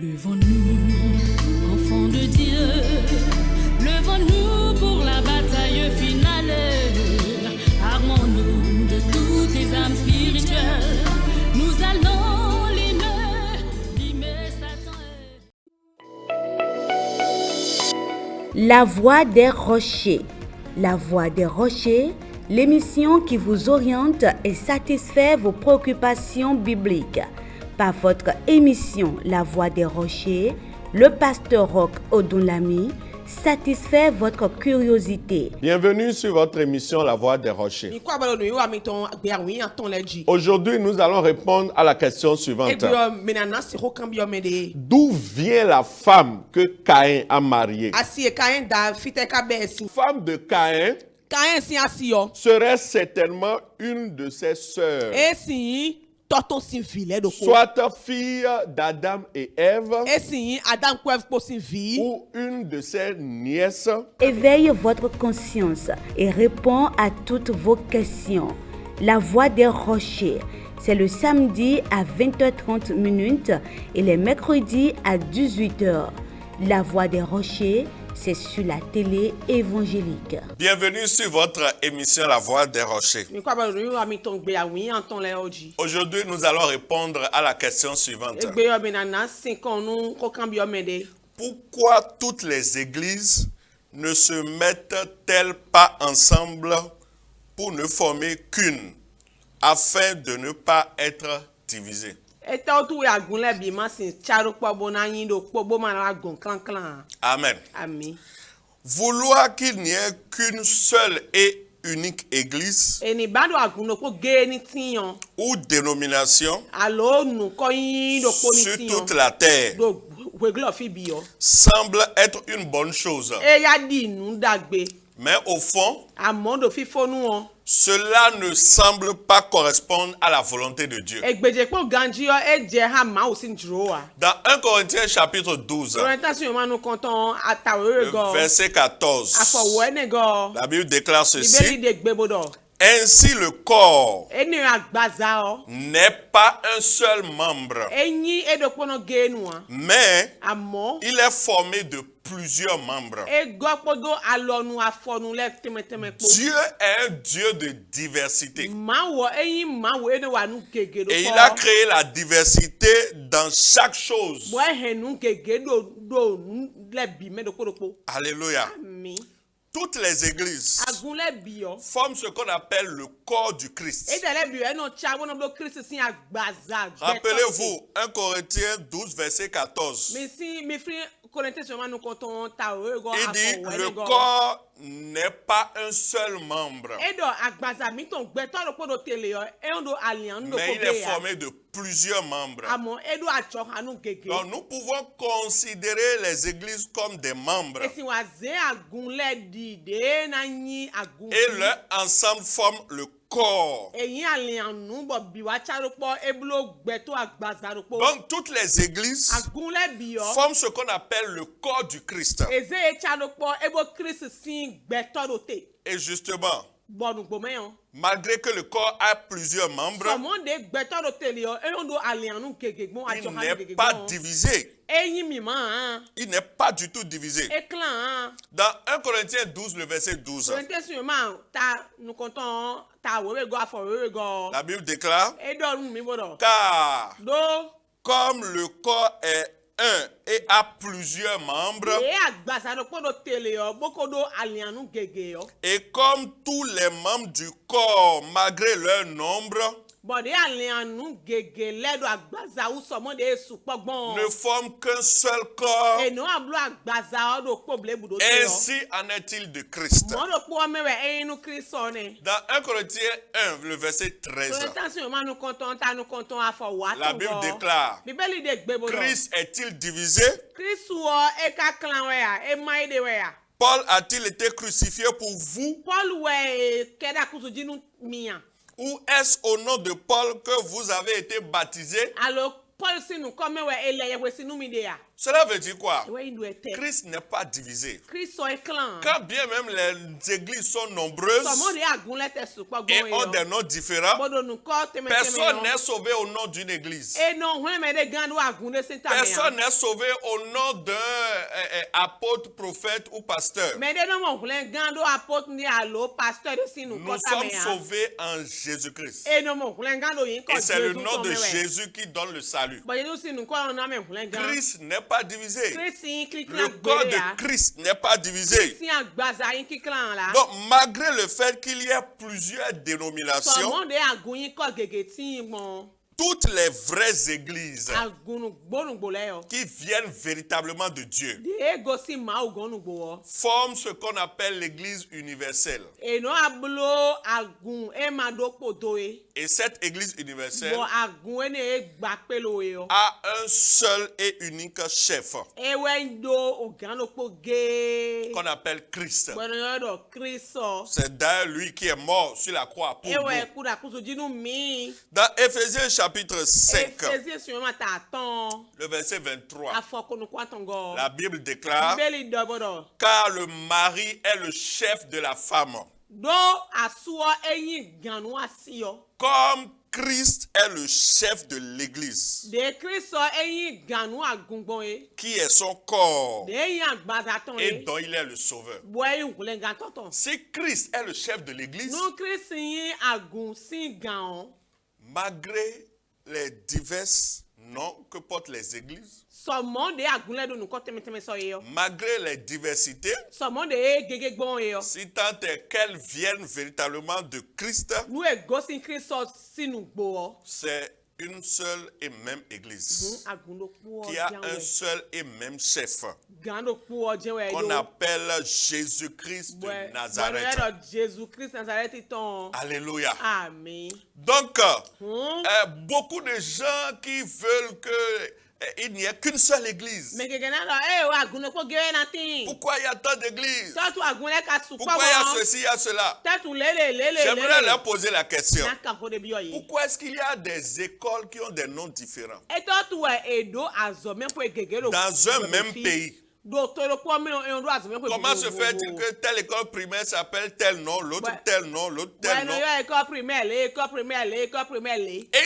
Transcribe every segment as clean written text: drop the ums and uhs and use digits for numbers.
Levons-nous, enfants de Dieu, levons-nous pour la bataille finale. Armons-nous de toutes les âmes spirituelles. Nous allons limer Satan. La voix des rochers. La voix des rochers, l'émission qui vous oriente et satisfait vos préoccupations bibliques. Par votre émission La Voix des Rochers, le pasteur Roch Odunlami satisfait votre curiosité. Bienvenue sur votre émission La Voix des Rochers. Aujourd'hui, nous allons répondre à la question suivante. D'où vient la femme que Caïn a mariée? Femme de Caïn serait certainement une de ses sœurs. Soit fille d'Adam et Ève ou une de ses nièces. Éveille votre conscience et répond à toutes vos questions. La Voix des Rochers, c'est le samedi à 20h30 et les mercredis à 18h. La Voix des Rochers, c'est sur la télé évangélique. Bienvenue sur votre émission La Voix des Rochers. Aujourd'hui, nous allons répondre à la question suivante. Pourquoi toutes les églises ne se mettent-elles pas ensemble pour ne former qu'une, afin de ne pas être divisées? Amen. Vouloir qu'il n'y ait qu'une seule et unique église ou dénomination sur toute la terre semble être une bonne chose. Mais au fond, cela ne semble pas correspondre à la volonté de Dieu. Dans 1 Corinthiens chapitre 12, le verset 14, la Bible déclare ceci. Ainsi le corps n'est pas un seul membre, mais il est formé de plusieurs membres. Dieu est un Dieu de diversité. Et il a créé la diversité dans chaque chose. Alléluia. Toutes les églises forment ce qu'on appelle le corps du Christ. Rappelez-vous, 1 Corinthiens 12, verset 14. Il dit, le corps n'est pas un seul membre, mais il est formé de plusieurs membres. Donc nous pouvons considérer les églises comme des membres. Et leur ensemble forme le corps. Donc toutes les églises forment ce qu'on appelle le corps du Christ. Et justement, malgré que le corps a plusieurs membres, il n'est pas divisé. Il n'est pas du tout divisé. Dans 1 Corinthiens 12, le verset 12, la Bible déclare, car comme le corps est un et a plusieurs membres, et comme tous les membres du corps, malgré leur nombre, ne forment qu'un seul corps, ainsi en est-il de Christ. Dans 1 Corinthiens 1, le verset 13, la Bible déclare, Christ est-il divisé? Paul a-t-il été crucifié pour vous? Ou est-ce au nom de Paul que vous avez été baptisés? Cela veut dire quoi? Christ Christ n'est pas divisé. est clan. Quand bien même les églises sont nombreuses et ont des noms différents, personne n'est sauvé au nom d'une église. Personne n'est sauvé au nom d'un apôtre, prophète ou pasteur. Nous sommes sauvés en Jésus-Christ. Et c'est le nom de Jésus qui donne le salut. Christ n'est pas divisé. Le corps de Christ n'est pas divisé. Donc, malgré le fait qu'il y ait plusieurs dénominations, toutes les vraies églises qui viennent véritablement de Dieu forment ce qu'on appelle l'église universelle. Et cette église universelle a un seul et unique chef qu'on appelle Christ. C'est d'ailleurs lui qui est mort sur la croix pour nous. Dans Éphésiens chapitre 5, le verset 23, la Bible déclare: car le mari est le chef de la femme, comme Christ est le chef de l'église, qui est son corps et dont il est le sauveur. Si Christ est le chef de l'église, malgré les divers noms que portent les églises, malgré les diversités, si tant est qu'elles viennent véritablement de Christ, c'est une seule et même église qui a un seul et même chef qu'on appelle Jésus-Christ de Nazareth. Alléluia. Amen. Donc, beaucoup de gens qui veulent que il n'y a qu'une seule église. Pourquoi il y a tant d'églises? Pourquoi il y a ceci, il y a cela? J'aimerais leur poser la question. Pourquoi est-ce qu'il y a des écoles qui ont des noms différents dans un même pays? Comment se fait-il que telle école primaire s'appelle tel nom, l'autre tel nom, l'autre tel nom? Et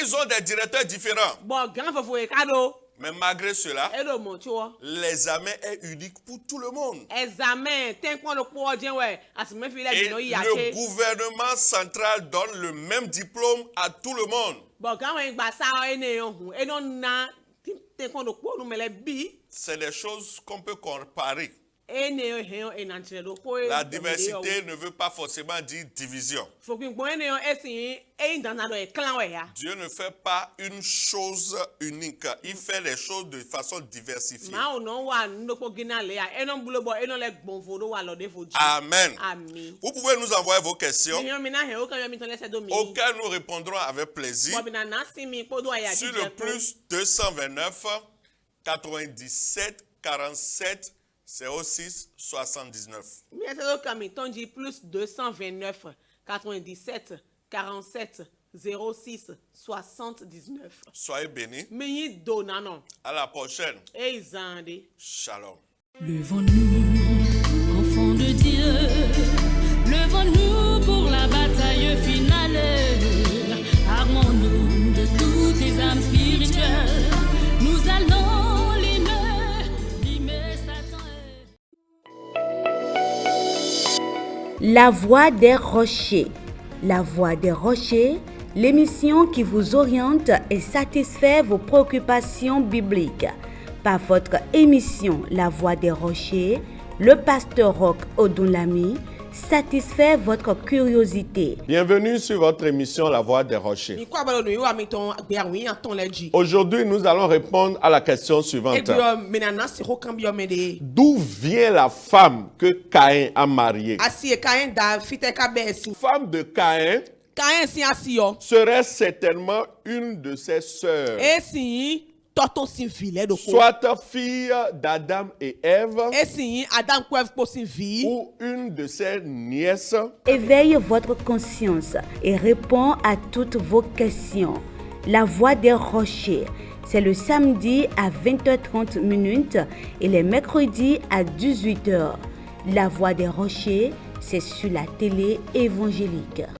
ils ont des directeurs différents. Mais malgré cela, l'examen est unique pour tout le monde. Et le gouvernement central donne le même diplôme à tout le monde. C'est des choses qu'on peut comparer. La diversité ne veut pas forcément dire division. Dieu ne fait pas une chose unique. Il fait les choses de façon diversifiée. Amen. Vous pouvez nous envoyer vos questions auxquelles nous répondrons avec plaisir sur le plus 229 97 47 06 79. Plus 229 97 47 06 79. Soyez bénis. À la prochaine. Shalom. Levons-nous, enfants de Dieu, levons-nous pour la bataille finale. Armons-nous de toutes les âmes spirituelles. Nous allons limer Satan. La voix des rochers. La voix des rochers, l'émission qui vous oriente et satisfait vos préoccupations bibliques. Par votre émission La voix des rochers, le pasteur Roch Odunlami satisfait votre curiosité. Bienvenue sur votre émission La voix des rochers. Aujourd'hui, nous allons répondre à la question suivante. D'où vient la femme que Caïn a mariée? Femme de Caïn serait certainement une de ses sœurs, soit fille d'Adam et Ève, ou une de ses nièces. Éveille votre conscience et répond à toutes vos questions. La voix des rochers, C'est le samedi à 20h30 et les mercredis à 18h. La Voix des Rochers, c'est sur la télé évangélique.